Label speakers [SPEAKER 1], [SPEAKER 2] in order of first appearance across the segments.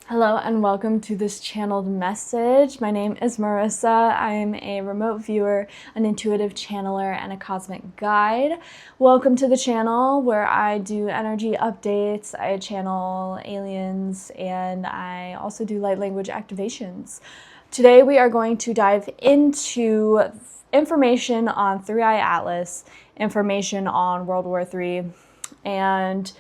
[SPEAKER 1] Hello and welcome to this channeled message. My name is Marissa. I am a remote viewer, an intuitive channeler, and a cosmic guide. Welcome to the channel where I do energy updates, I channel aliens, and I also do light language activations. Today we are going to dive into information on Three Eye Atlas, information on World War III, and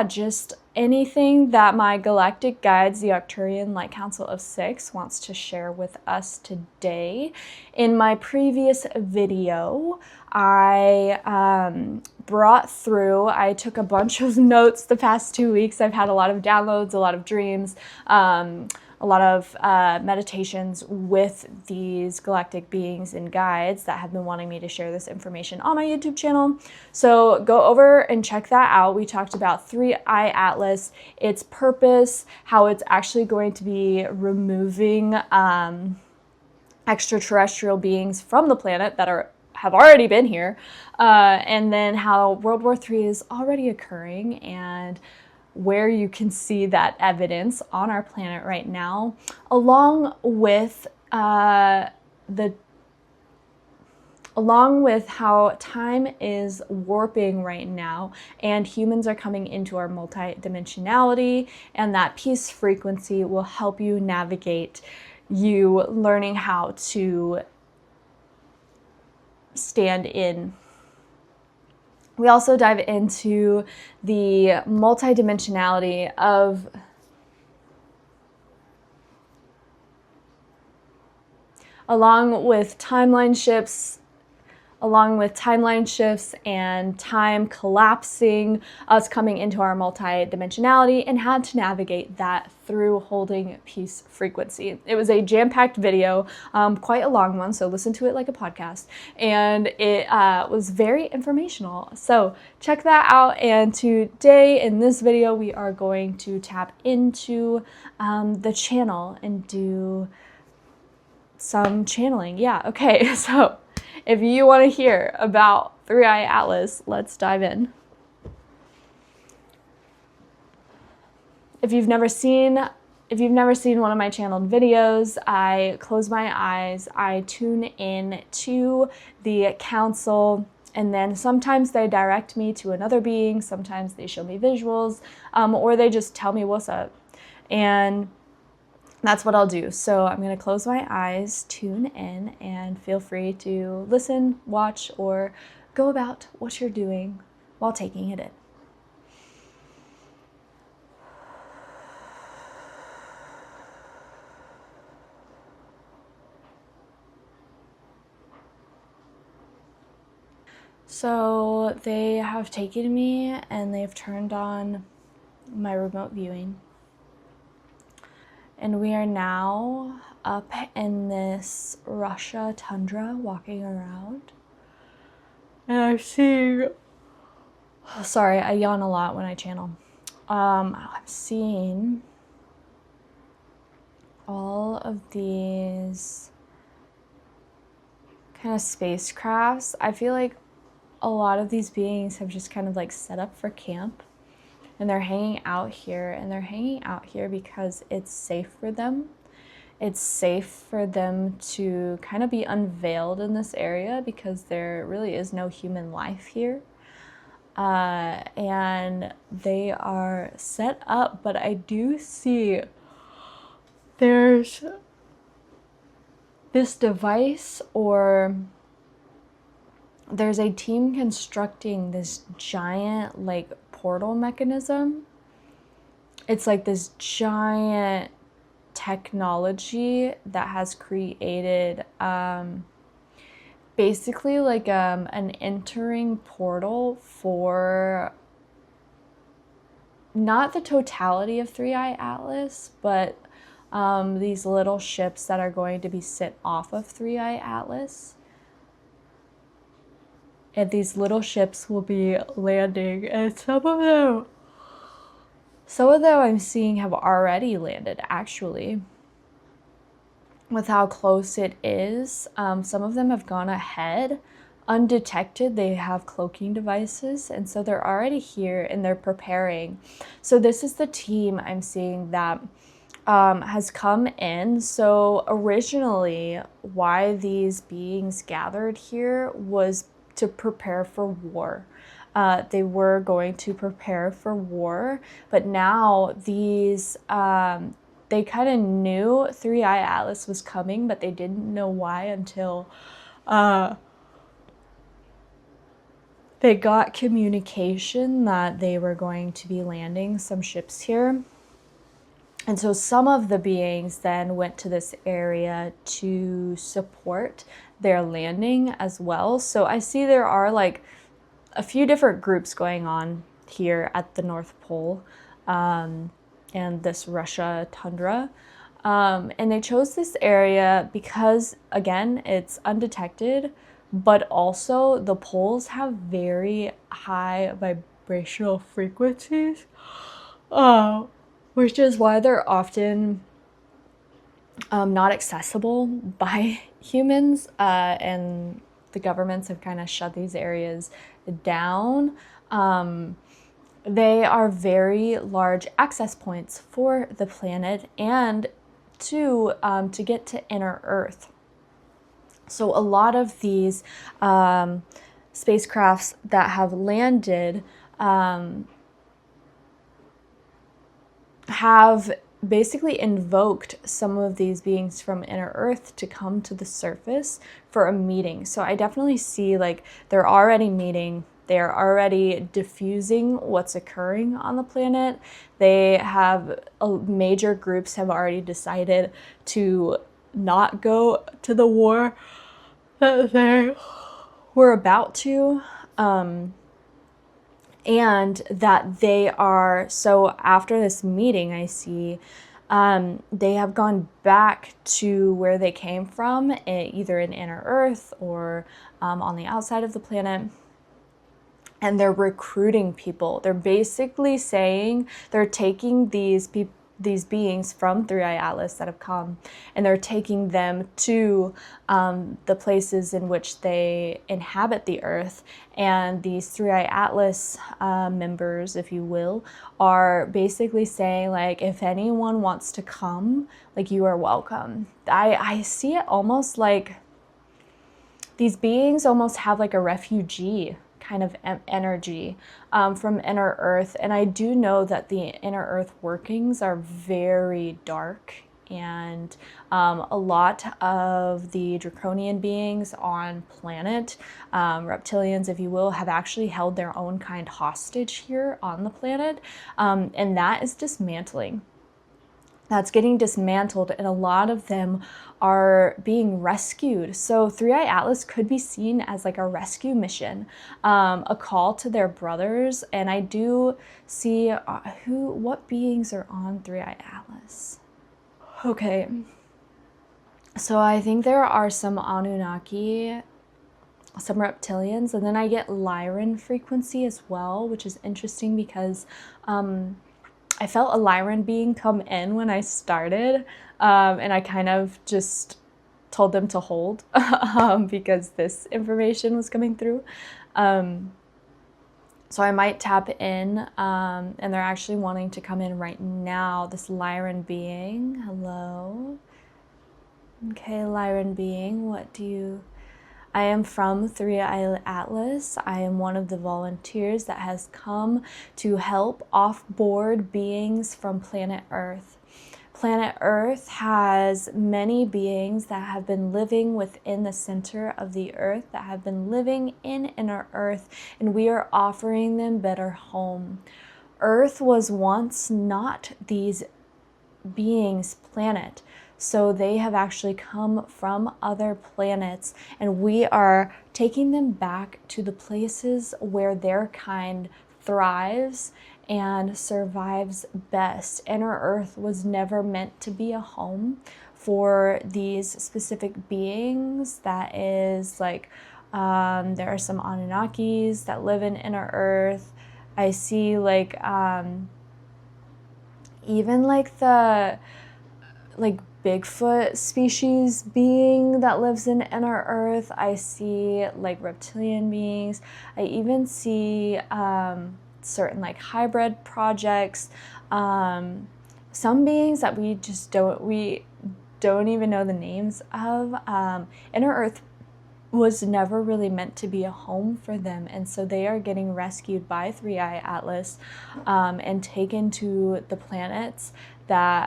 [SPEAKER 1] just anything that my galactic guides, the Arcturian Light Council of Six, wants to share with us today. In my previous video, I took a bunch of notes the past 2 weeks. I've had a lot of downloads, a lot of dreams, a lot of meditations with these galactic beings and guides that have been wanting me to share this information on my YouTube channel. So go over and check that out. We talked about Three Eye Atlas, its purpose, how it's actually going to be removing extraterrestrial beings from the planet that have already been here, and then how World War III is already occurring and where you can see that evidence on our planet right now, along with how time is warping right now and humans are coming into our multidimensionality, and that peace frequency will help you navigate you learning how to stand in. We also dive into the multidimensionality of along with timeline shifts and time collapsing, us coming into our multidimensionality, and how to navigate that through holding peace frequency. It was a jam-packed video, quite a long one, so listen to it like a podcast, and it was very informational. So check that out, and today in this video we are going to tap into the channel and do some channeling. Yeah, okay, so if you want to hear about Three Eye Atlas, let's dive in. If you've never seen one of my channeled videos, I close my eyes, I tune in to the council, and then sometimes they direct me to another being, sometimes they show me visuals, or they just tell me what's up. And that's what I'll do. So I'm going to close my eyes, tune in, and feel free to listen, watch, or go about what you're doing while taking it in. So they have taken me and they've turned on my remote viewing. And we are now up in this Russia tundra walking around. And I'm seeing, sorry, I yawn a lot when I channel. I'm seeing all of these kind of spacecrafts. I feel like a lot of these beings have just kind of like set up for camp. And they're hanging out here, because it's safe for them. It's safe for them to kind of be unveiled in this area because there really is no human life here. And they are set up, but I do see there's this device, or there's a team constructing this giant like portal mechanism. It's like this giant technology that has created basically like an entering portal for not the totality of Three Eye Atlas, but these little ships that are going to be sent off of Three Eye Atlas. And these little ships will be landing, and some of them I'm seeing have already landed, actually, with how close it is. Some of them have gone ahead undetected. They have cloaking devices, and so they're already here and they're preparing. So this is the team I'm seeing that has come in. So originally, why these beings gathered here was to prepare for war. They were going to prepare for war, but now these they kind of knew Three Eye Atlas was coming, but they didn't know why until they got communication that they were going to be landing some ships here. And so some of the beings then went to this area to support their landing as well. So I see there are like a few different groups going on here at the North Pole and this Russia tundra. And they chose this area because, again, it's undetected, but also the poles have very high vibrational frequencies. Which is why they're often not accessible by humans, and the governments have kind of shut these areas down. They are very large access points for the planet and to get to inner Earth. So a lot of these spacecrafts that have landed have basically invoked some of these beings from inner Earth to come to the surface for a meeting. So I definitely see like they're already meeting. They're already diffusing what's occurring on the planet. They have major groups have already decided to not go to the war that they were about to. And that they are, so after this meeting, I see they have gone back to where they came from, either in inner Earth or on the outside of the planet. And they're recruiting people. They're basically saying they're taking these beings from Three Eye Atlas that have come, and they're taking them to the places in which they inhabit the Earth. And these Three Eye Atlas members, if you will, are basically saying, like, if anyone wants to come, like, you are welcome. I see it almost like these beings almost have like a refugee kind of energy from inner Earth. And I do know that the inner Earth workings are very dark, and a lot of the draconian beings on planet, reptilians if you will, have actually held their own kind hostage here on the planet, and that is dismantling. That's getting dismantled, and a lot of them are being rescued. So Three Eye Atlas could be seen as like a rescue mission, a call to their brothers. And I do see what beings are on Three Eye Atlas. Okay, so I think there are some Anunnaki, some reptilians, and then I get Lyran frequency as well, which is interesting because I felt a Lyran being come in when I started, and I kind of just told them to hold because this information was coming through. So I might tap in, and they're actually wanting to come in right now. This Lyran being, hello. Okay, Lyran being, what do you... I am from Three Eye Atlas. I am one of the volunteers that has come to help off-board beings from planet Earth. Planet Earth has many beings that have been living within the center of the Earth, that have been living in inner Earth, and we are offering them better home. Earth was once not these beings' planet. So they have actually come from other planets, and we are taking them back to the places where their kind thrives and survives best. Inner Earth was never meant to be a home for these specific beings. That is like, there are some Anunnakis that live in inner Earth. I see like, even like the, like Bigfoot species being that lives in inner Earth. I see like reptilian beings. I even see certain like hybrid projects. Some beings that we don't even know the names of. Inner Earth was never really meant to be a home for them, and so they are getting rescued by Three Eye Atlas and taken to the planets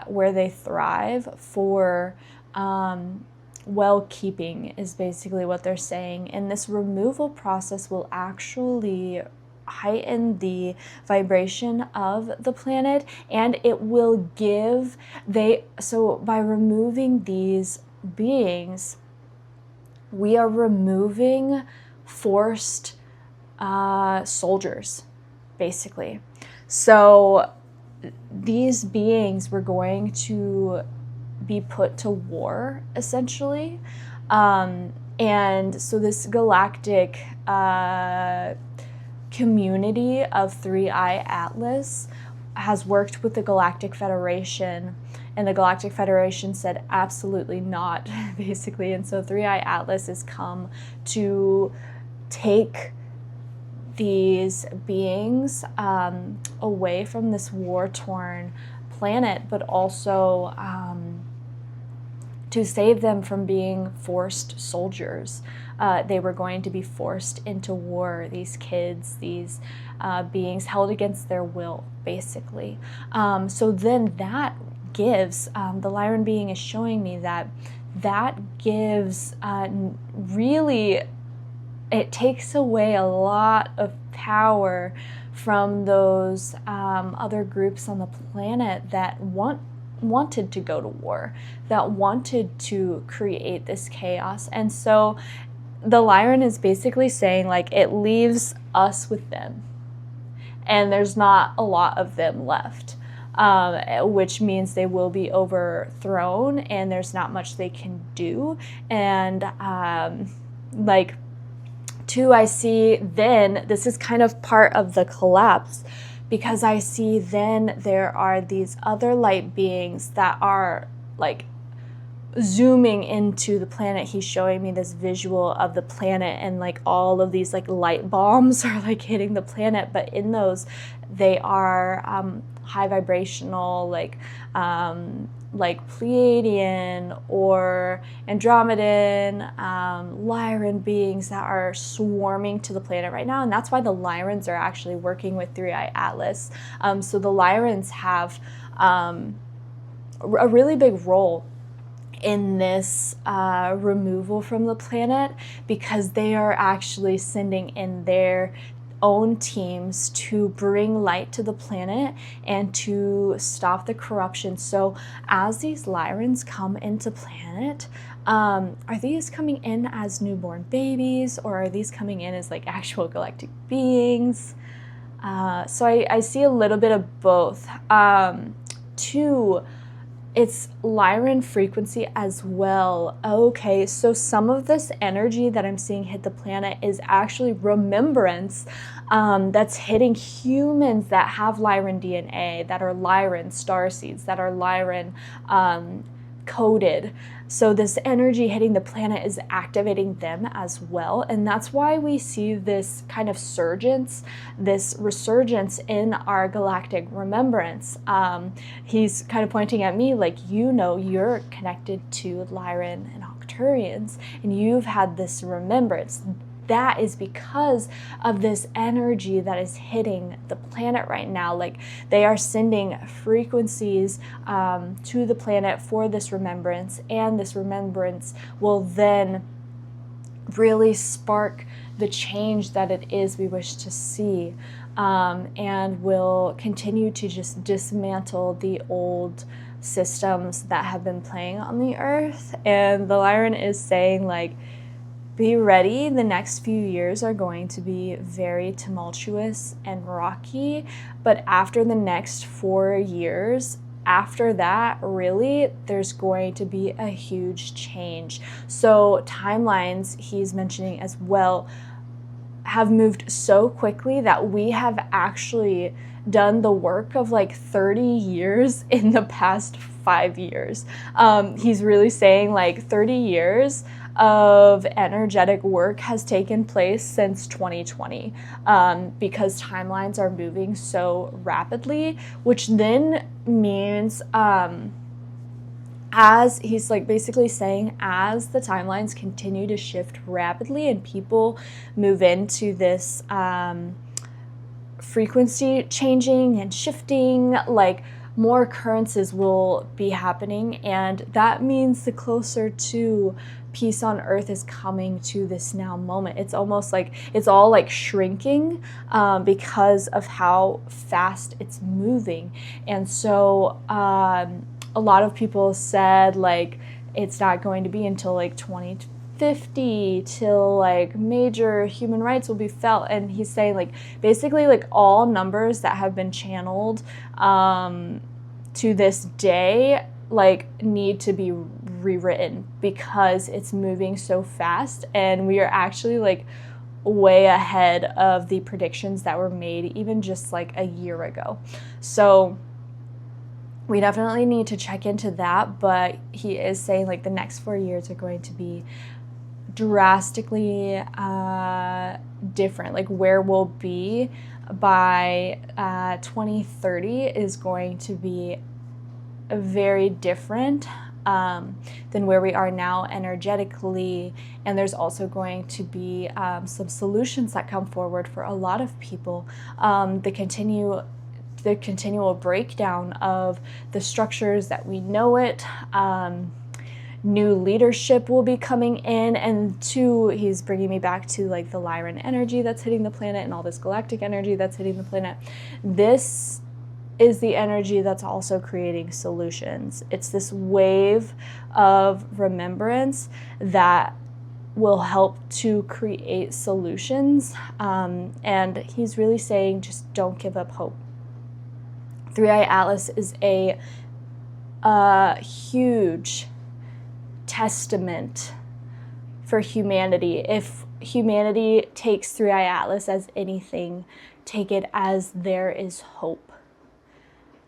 [SPEAKER 1] where they thrive for well keeping, is basically what they're saying. And this removal process will actually heighten the vibration of the planet, and it will give so by removing these beings, we are removing forced soldiers, basically. So these beings were going to be put to war, essentially. And so this galactic community of Three Eye Atlas has worked with the Galactic Federation, and the Galactic Federation said absolutely not, basically. And so Three Eye Atlas has come to take these beings away from this war-torn planet, but also to save them from being forced soldiers. They were going to be forced into war, these kids, these beings held against their will, basically. So then that gives, the Lyran being is showing me that gives really, it takes away a lot of power from those other groups on the planet that wanted to go to war, that wanted to create this chaos. And so the Lyran is basically saying, like, it leaves us with them, and there's not a lot of them left, which means they will be overthrown, and there's not much they can do. And like, two, I see then, this is kind of part of the collapse, because I see then there are these other light beings that are like zooming into the planet. He's showing me this visual of the planet, and like all of these like light bombs are like hitting the planet, but in those they are high vibrational, like Pleiadian or Andromedan, Lyran beings that are swarming to the planet right now. And that's why the Lyrans are actually working with Three Eye Atlas. So the Lyrans have a really big role in this removal from the planet, because they are actually sending in their own teams to bring light to the planet and to stop the corruption. So as these Lyrans come into planet, are these coming in as newborn babies, or are these coming in as like actual galactic beings? So I see a little bit of both. Two, it's Lyran frequency as well. Okay, so some of this energy that I'm seeing hit the planet is actually remembrance that's hitting humans that have Lyran DNA, that are Lyran starseeds, that are Lyran coded. So this energy hitting the planet is activating them as well. And that's why we see this kind of this resurgence in our galactic remembrance. He's kind of pointing at me like, you're connected to Lyran and Arcturians, and you've had this remembrance. That is because of this energy that is hitting the planet right now. Like, they are sending frequencies to the planet for this remembrance, and this remembrance will then really spark the change that it is we wish to see, and will continue to just dismantle the old systems that have been playing on the earth. And the Lyran is saying, like, be ready. The next few years are going to be very tumultuous and rocky, but after the next 4 years, after that, really, there's going to be a huge change. So timelines, he's mentioning as well, have moved so quickly that we have actually done the work of like 30 years in the past 5 years. He's really saying like 30 years of energetic work has taken place since 2020, because timelines are moving so rapidly, which then means as he's like basically saying, as the timelines continue to shift rapidly and people move into this frequency changing and shifting, like more occurrences will be happening, and that means the closer to peace on earth is coming to this now moment. It's almost like it's all like shrinking because of how fast it's moving. And so a lot of people said like it's not going to be until like 2050 till like major human rights will be felt. And he's saying like basically like all numbers that have been channeled to this day like need to be rewritten because it's moving so fast, and we are actually like way ahead of the predictions that were made even just like a year ago. So we definitely need to check into that, but he is saying like the next 4 years are going to be drastically different. Like where we'll be by 2030 is going to be very different than where we are now energetically. And there's also going to be some solutions that come forward for a lot of people. The continual breakdown of the structures that we know it. New leadership will be coming in, and two, he's bringing me back to like the Lyran energy that's hitting the planet and all this galactic energy that's hitting the planet. This is the energy that's also creating solutions. It's this wave of remembrance that will help to create solutions. And he's really saying just don't give up hope. Three-Eye Atlas is a huge testament for humanity. If humanity takes Three-Eye Atlas as anything, take it as there is hope.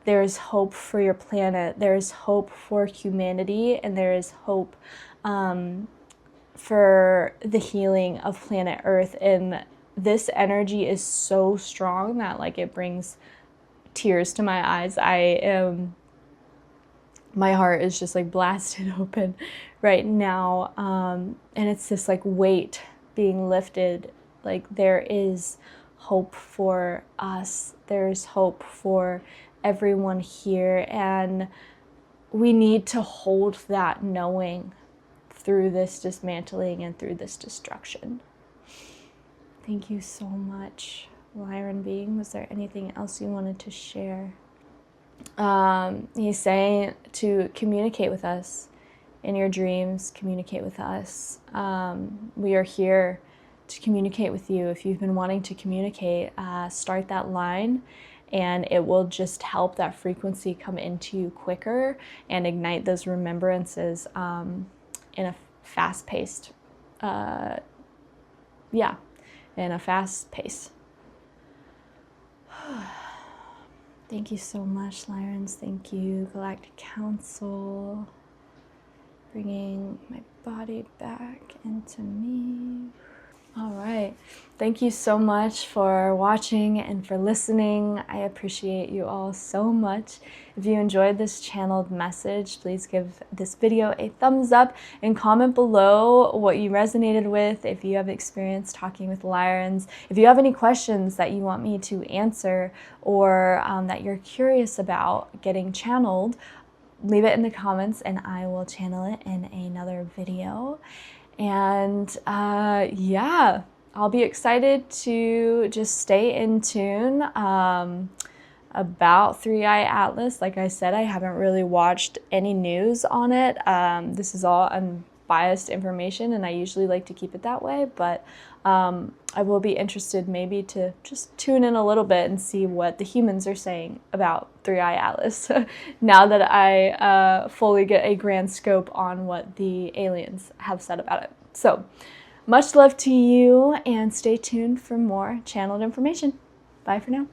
[SPEAKER 1] There is hope for your planet. There is hope for humanity, and there is hope for the healing of planet Earth. And this energy is so strong that like it brings tears to my eyes. My heart is just like blasted open right now. And it's this like weight being lifted. Like there is hope for us. There's hope for everyone here. And we need to hold that knowing through this dismantling and through this destruction. Thank you so much, Lyran being. Was there anything else you wanted to share? He's saying to communicate with us in your dreams, communicate with us. We are here to communicate with you. If you've been wanting to communicate, start that line, and it will just help that frequency come into you quicker and ignite those remembrances in a fast-paced, in a fast pace. Thank you so much, Lyrans. Thank you, Galactic Council, bringing my body back into me. All right. Thank you so much for watching and for listening. I appreciate you all so much. If you enjoyed this channeled message, please give this video a thumbs up and comment below what you resonated with, if you have experience talking with Lyrans. If you have any questions that you want me to answer or that you're curious about getting channeled, leave it in the comments and I will channel it in another video. And yeah, I'll be excited to just stay in tune about Three-Eye Atlas. Like I said, I haven't really watched any news on it. This is all unbiased information, and I usually like to keep it that way, but I will be interested maybe to just tune in a little bit and see what the humans are saying about Three-Eye Atlas now that I fully get a grand scope on what the aliens have said about it. So Much love to you, and stay tuned for more channeled information. Bye for now.